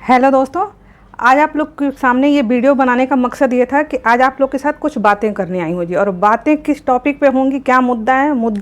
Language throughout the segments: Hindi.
हेलो दोस्तों, आज आप लोग के सामने ये वीडियो बनाने का मकसद ये था कि आज आप लोग के साथ कुछ बातें करने आई हूँ जी। और बातें किस टॉपिक पे होंगी, क्या मुद्दा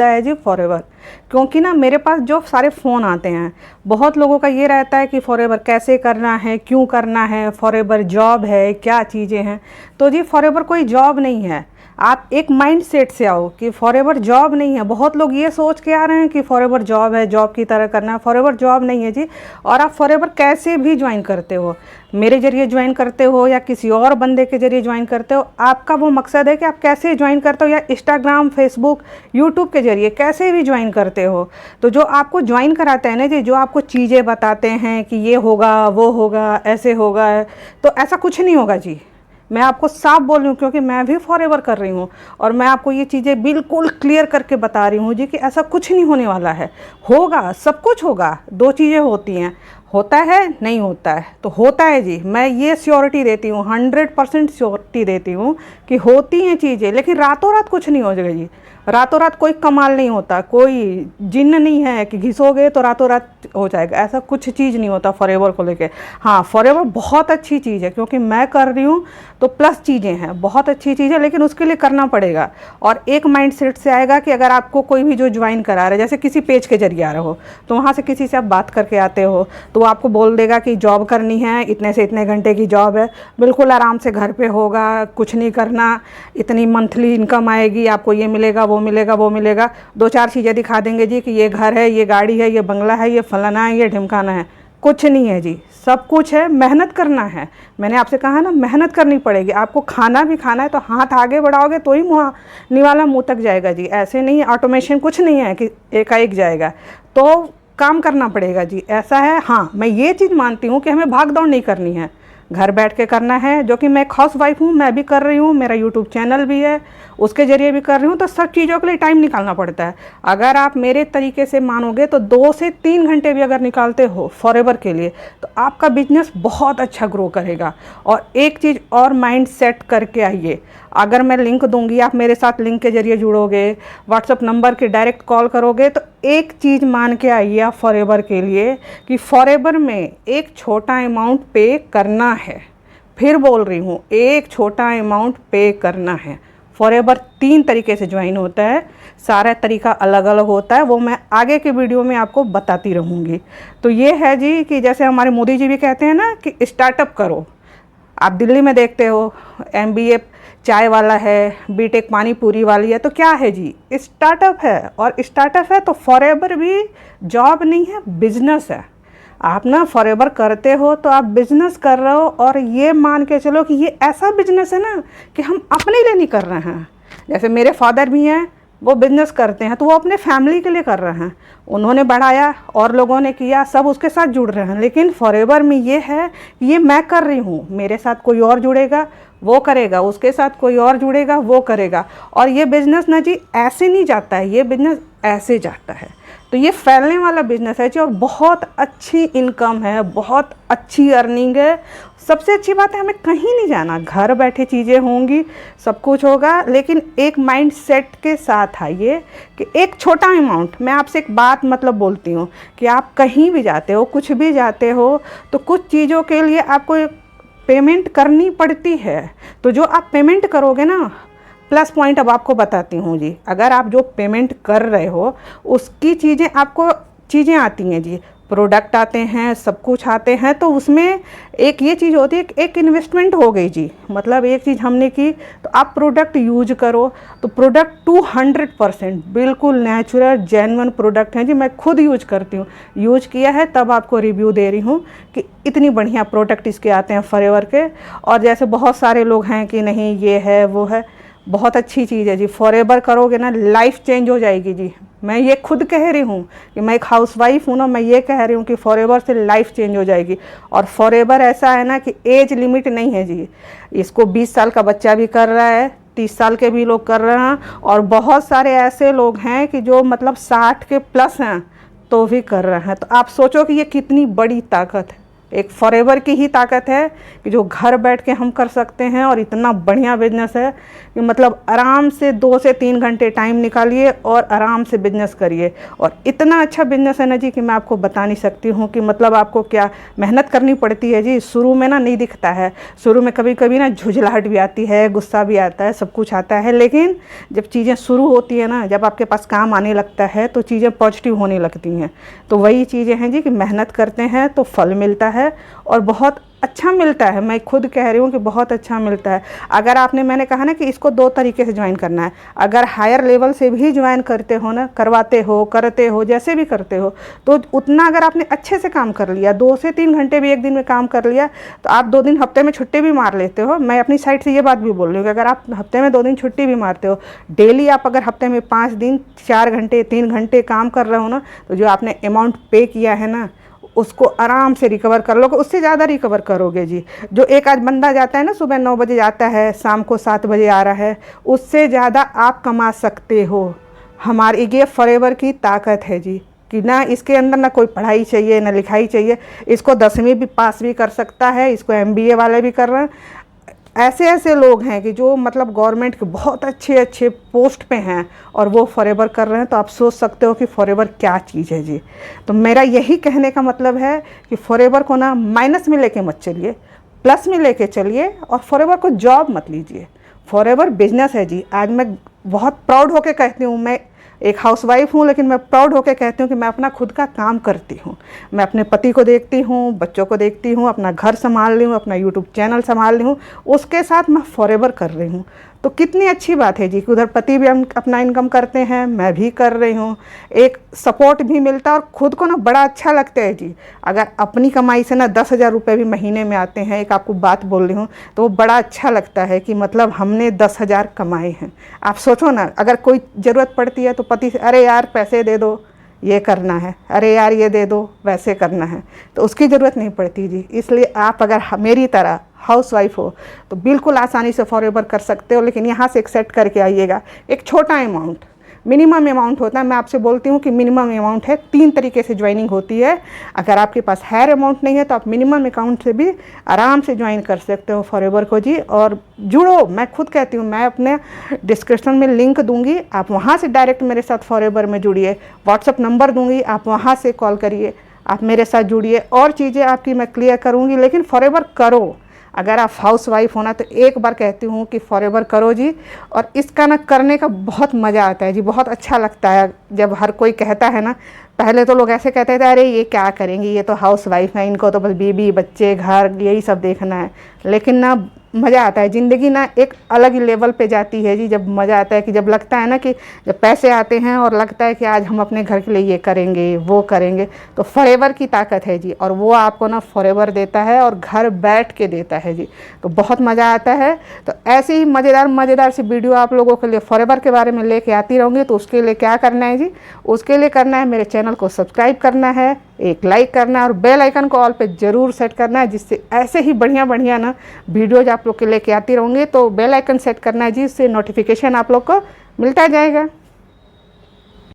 है जी फॉरएवर। क्योंकि ना मेरे पास जो सारे फ़ोन आते हैं, बहुत लोगों का ये रहता है कि फॉरएवर कैसे करना है, क्यों करना है, फॉरएवर जॉब है, क्या चीज़ें हैं। तो जी फॉरएवर कोई जॉब नहीं है। आप एक माइंड सेट से आओ कि फॉरएवर जॉब नहीं है। बहुत लोग ये सोच के आ रहे हैं कि फॉरएवर जॉब है, जॉब की तरह करना है। फॉरएवर जॉब नहीं है जी। और आप फॉरएवर कैसे भी ज्वाइन करते हो, मेरे ज़रिए ज्वाइन करते हो या किसी और बंदे के ज़रिए ज्वाइन करते हो, आपका वो मकसद है कि आप कैसे ज्वाइन करते हो, या इंस्टाग्राम, फेसबुक, यूट्यूब के ज़रिए कैसे भी ज्वाइन करते हो। तो जो आपको ज्वाइन कराते हैं ना जी, जो आपको चीज़ें बताते हैं कि ये होगा, वो होगा, ऐसे होगा, तो ऐसा कुछ नहीं होगा जी। मैं आपको साफ बोल रही हूँ, क्योंकि मैं भी फॉरएवर कर रही हूँ और मैं आपको ये चीज़ें बिल्कुल क्लियर करके बता रही हूँ जी कि ऐसा कुछ नहीं होने वाला है। होगा, सब कुछ होगा। दो चीज़ें होती हैं, होता है, नहीं होता है। तो होता है जी, मैं ये श्योरिटी देती हूँ, 100% श्योरिटी देती हूँ कि होती हैं चीज़ें, लेकिन रातों रात कुछ नहीं हो जाएगा जी। रातों रात कोई कमाल नहीं होता, कोई जिन्न नहीं है कि घिसोगे तो रातों रात हो जाएगा। ऐसा कुछ चीज़ नहीं होता फॉरएवर को लेके। हाँ, फॉरएवर बहुत अच्छी चीज़ है, क्योंकि मैं कर रही हूँ तो प्लस चीज़ें हैं, बहुत अच्छी चीज़ है, लेकिन उसके लिए करना पड़ेगा। और एक माइंड सेट से आएगा कि अगर आपको कोई भी जो ज्वाइन करा रहा है, जैसे किसी पेज के जरिए आ रहे हो, तो वहाँ से किसी से आप बात करके आते हो, तो वो आपको बोल देगा कि जॉब करनी है, इतने से इतने घंटे की जॉब है, बिल्कुल आराम से घर पे होगा, कुछ नहीं करना, इतनी मंथली इनकम आएगी, आपको ये मिलेगा, वो मिलेगा, वो मिलेगा। दो चार चीज़ें दिखा देंगे जी कि ये घर है, ये गाड़ी है, ये बंगला है, ये फलाना है, ये ढिमकाना है। कुछ नहीं है जी, सब कुछ है, मेहनत करना है। मैंने आपसे कहा ना, मेहनत करनी पड़ेगी। आपको खाना भी खाना है तो हाथ आगे बढ़ाओगे तो ही मुँह निवाला मुँह तक जाएगा जी। ऐसे नहीं, ऑटोमेशन कुछ नहीं है कि एकाएक जाएगा, तो काम करना पड़ेगा जी। ऐसा है। हाँ, मैं ये चीज़ मानती हूँ कि हमें भाग दौड़ नहीं करनी है, घर बैठ के करना है, जो कि मैं एक हाउस वाइफ हूँ, मैं भी कर रही हूँ, मेरा यूट्यूब चैनल भी है, उसके ज़रिए भी कर रही हूँ। तो सब चीज़ों के लिए टाइम निकालना पड़ता है। अगर आप मेरे तरीके से मानोगे तो 2 से 3 घंटे भी अगर निकालते हो फॉरएवर के लिए, तो आपका बिजनेस बहुत अच्छा ग्रो करेगा। और एक चीज़ और माइंड सेट करके आइए, अगर मैं लिंक दूंगी, आप मेरे साथ लिंक के ज़रिए जुड़ोगे, व्हाट्सअप नंबर के डायरेक्ट कॉल करोगे, तो एक चीज़ मान के आइए आप फॉरएवर के लिए कि फॉरएवर में एक छोटा अमाउंट पे करना है। फिर बोल रही हूँ, एक छोटा अमाउंट पे करना है। फॉरएवर 3 तरीके से ज्वाइन होता है, सारा तरीका अलग अलग होता है, वो मैं आगे के वीडियो में आपको बताती रहूँगी। तो ये है जी कि जैसे हमारे मोदी जी भी कहते हैं ना कि स्टार्टअप करो। आप दिल्ली में देखते हो, MBA चाय वाला है, बीटेक पानी पूरी वाली है, तो क्या है जी, स्टार्टअप है। और स्टार्टअप है तो फॉरएवर भी जॉब नहीं है, बिजनेस है। आप ना फॉरएवर करते हो तो आप बिजनेस कर रहे हो, और ये मान के चलो कि ये ऐसा बिजनेस है ना कि हम अपने लिए नहीं कर रहे हैं। जैसे मेरे फादर भी हैं, वो बिज़नेस करते हैं, तो वो अपने फैमिली के लिए कर रहे हैं, उन्होंने बढ़ाया और लोगों ने किया, सब उसके साथ जुड़ रहे हैं। लेकिन फॉरएवर में ये है, ये मैं कर रही हूँ, मेरे साथ कोई और जुड़ेगा वो करेगा, उसके साथ कोई और जुड़ेगा वो करेगा। और ये बिज़नेस ना जी ऐसे नहीं जाता है, ये बिज़नेस ऐसे जाता है। तो ये फैलने वाला बिज़नेस है जी, और बहुत अच्छी इनकम है, बहुत अच्छी अर्निंग है। सबसे अच्छी बात है, हमें कहीं नहीं जाना, घर बैठे चीज़ें होंगी, सब कुछ होगा। लेकिन एक माइंड सेट के साथ आइए कि एक छोटा अमाउंट, मैं आपसे एक बात मतलब बोलती हूँ कि आप कहीं भी जाते हो, कुछ भी जाते हो, तो कुछ चीज़ों के लिए आपको पेमेंट करनी पड़ती है। तो जो आप पेमेंट करोगे ना, प्लस पॉइंट अब आपको बताती हूँ जी। अगर आप जो पेमेंट कर रहे हो उसकी चीज़ें, आपको चीज़ें आती हैं जी, प्रोडक्ट आते हैं, सब कुछ आते हैं, तो उसमें एक ये चीज़ होती है कि एक इन्वेस्टमेंट हो गई जी। मतलब एक चीज़ हमने की, तो आप प्रोडक्ट यूज करो, तो प्रोडक्ट 200% बिल्कुल नेचुरल जेन्युइन प्रोडक्ट हैं जी। मैं खुद यूज करती हूँ, यूज किया है, तब आपको रिव्यू दे रही हूँ कि इतनी बढ़िया प्रोडक्ट इसके आते हैं फॉरएवर के। और जैसे बहुत सारे लोग हैं कि नहीं ये है वो है, बहुत अच्छी चीज़ है जी। फॉरएवर करोगे ना, लाइफ चेंज हो जाएगी जी। मैं ये खुद कह रही हूँ कि मैं एक हाउसवाइफ हूँ ना, मैं ये कह रही हूँ कि फॉरएवर से लाइफ चेंज हो जाएगी। और फॉरएवर ऐसा है ना कि एज लिमिट नहीं है जी। इसको 20 साल का बच्चा भी कर रहा है, 30 साल के भी लोग कर रहे हैं, और बहुत सारे ऐसे लोग हैं कि जो मतलब 60 के प्लस हैं तो भी कर रहे हैं। तो आप सोचो कि ये कितनी बड़ी ताकत है। एक फॉरएवर की ही ताकत है कि जो घर बैठ के हम कर सकते हैं, और इतना बढ़िया बिजनेस है कि मतलब आराम से 2 से 3 घंटे टाइम निकालिए और आराम से बिजनेस करिए। और इतना अच्छा बिजनेस है ना जी कि मैं आपको बता नहीं सकती हूँ कि मतलब आपको क्या मेहनत करनी पड़ती है जी। शुरू में ना नहीं दिखता है, शुरू में कभी कभी ना झुझलाहट भी आती है, गुस्सा भी आता है, सब कुछ आता है, लेकिन जब चीज़ें शुरू होती है ना, जब आपके पास काम आने लगता है तो चीज़ें पॉजिटिव होने लगती हैं। तो वही चीज़ें हैं जी कि मेहनत करते हैं तो फल मिलता है, और बहुत अच्छा मिलता है। मैं खुद कह रही हूँ कि बहुत अच्छा मिलता है। अगर आपने, मैंने कहा ना कि इसको 2 तरीके से ज्वाइन करना है। अगर हायर लेवल से भी ज्वाइन करते हो ना, करवाते हो, करते हो, जैसे भी करते हो, तो उतना अगर आपने अच्छे से काम कर लिया, 2 से 3 घंटे भी एक दिन में काम कर लिया, तो आप 2 दिन हफ्ते में छुट्टी भी मार लेते हो। मैं अपनी साइड से ये बात भी बोल रही हूँ कि अगर आप हफ्ते में 2 दिन छुट्टी भी मारते हो, डेली आप अगर हफ्ते में 5 दिन 4 घंटे 3 घंटे काम कर रहे हो ना, तो जो आपने अमाउंट पे किया है ना, उसको आराम से रिकवर कर लोगे, उससे ज़्यादा रिकवर करोगे जी। जो एक आज बंदा जाता है ना, सुबह 9 बजे जाता है, शाम को 7 बजे आ रहा है, उससे ज़्यादा आप कमा सकते हो। हमारी ये फॉरएवर की ताकत है जी कि ना इसके अंदर ना कोई पढ़ाई चाहिए ना लिखाई चाहिए। इसको 10वीं भी पास भी कर सकता है, इसको MBA वाले भी कर रहे हैं। ऐसे ऐसे लोग हैं कि जो मतलब गवर्नमेंट के बहुत अच्छे अच्छे पोस्ट पे हैं और वो फॉरएवर कर रहे हैं। तो आप सोच सकते हो कि फॉरएवर क्या चीज़ है जी। तो मेरा यही कहने का मतलब है कि फॉरएवर को ना माइनस में लेके मत चलिए, प्लस में लेके चलिए, और फॉरएवर को जॉब मत लीजिए। फॉरएवर बिजनेस है जी। आज मैं बहुत प्राउड होके कहती हूँ, मैं एक हाउसवाइफ हूँ, लेकिन मैं प्राउड होकर कहती हूँ कि मैं अपना खुद का काम करती हूँ। मैं अपने पति को देखती हूँ, बच्चों को देखती हूँ, अपना घर संभाल रही हूँ, अपना यूट्यूब चैनल संभाल रही हूँ, उसके साथ मैं फॉरएवर कर रही हूँ। तो कितनी अच्छी बात है जी कि उधर पति भी अपना इनकम करते हैं, मैं भी कर रही हूँ, एक सपोर्ट भी मिलता है, और ख़ुद को ना बड़ा अच्छा लगता है जी। अगर अपनी कमाई से ना 10,000 रुपये भी महीने में आते हैं, एक आपको बात बोल रही हूँ, तो वो बड़ा अच्छा लगता है कि मतलब हमने 10,000 कमाए हैं। आप सोचो ना, अगर कोई ज़रूरत पड़ती है तो पति से, अरे यार पैसे दे दो, ये करना है, अरे यार ये दे दो, वैसे करना है, तो उसकी ज़रूरत नहीं पड़ती जी। इसलिए आप अगर मेरी तरह हाउसवाइफ हो तो बिल्कुल आसानी से फॉरएवर कर सकते हो। लेकिन यहाँ से एक सेट करके आइएगा, एक छोटा अमाउंट, मिनिमम अमाउंट होता है। मैं आपसे बोलती हूँ कि मिनिमम अमाउंट है, 3 तरीके से ज्वाइनिंग होती है। अगर आपके पास हायर अमाउंट नहीं है तो आप मिनिमम अकाउंट से भी आराम से ज्वाइन कर सकते हो फॉरएवर को जी। और जुड़ो, मैं खुद कहती हूँ, मैं अपने डिस्क्रिप्शन में लिंक दूंगी, आप वहाँ से डायरेक्ट मेरे साथ फॉरएवर में जुड़िए। व्हाट्सअप नंबर दूंगी, आप वहाँ से कॉल करिए, आप मेरे साथ जुड़िए, और चीज़ें आपकी मैं क्लियर करूँगी। लेकिन फॉरएवर करो। अगर आप हाउसवाइफ होना तो एक बार कहती हूँ कि फॉरएवर करो जी। और इसका ना करने का बहुत मज़ा आता है जी, बहुत अच्छा लगता है जब हर कोई कहता है ना। पहले तो लोग ऐसे कहते थे, अरे ये क्या करेंगी, ये तो हाउसवाइफ है, इनको तो बस बीबी बच्चे घर यही सब देखना है। लेकिन ना मज़ा आता है, ज़िंदगी ना एक अलग ही लेवल पे जाती है जी। जब मज़ा आता है कि जब लगता है ना कि जब पैसे आते हैं और लगता है कि आज हम अपने घर के लिए ये करेंगे वो करेंगे, तो फॉरएवर की ताकत है जी। और वो आपको ना फॉरएवर देता है और घर बैठ के देता है जी। तो बहुत मज़ा आता है। तो ऐसे ही मज़ेदार सी वीडियो आप लोगों के लिए फॉरएवर के बारे में लेके आती रहूँगी। तो उसके लिए क्या करना है जी, उसके लिए करना है मेरे चैनल को सब्सक्राइब करना है, एक लाइक करना है, और बेल आइकन को ऑल पे ज़रूर सेट करना है, जिससे ऐसे ही बढ़िया ना वीडियोज आप लोग के लेके आती रहूँगी। तो बेल आइकन सेट करना है जी, इससे नोटिफिकेशन आप लोग को मिलता जाएगा।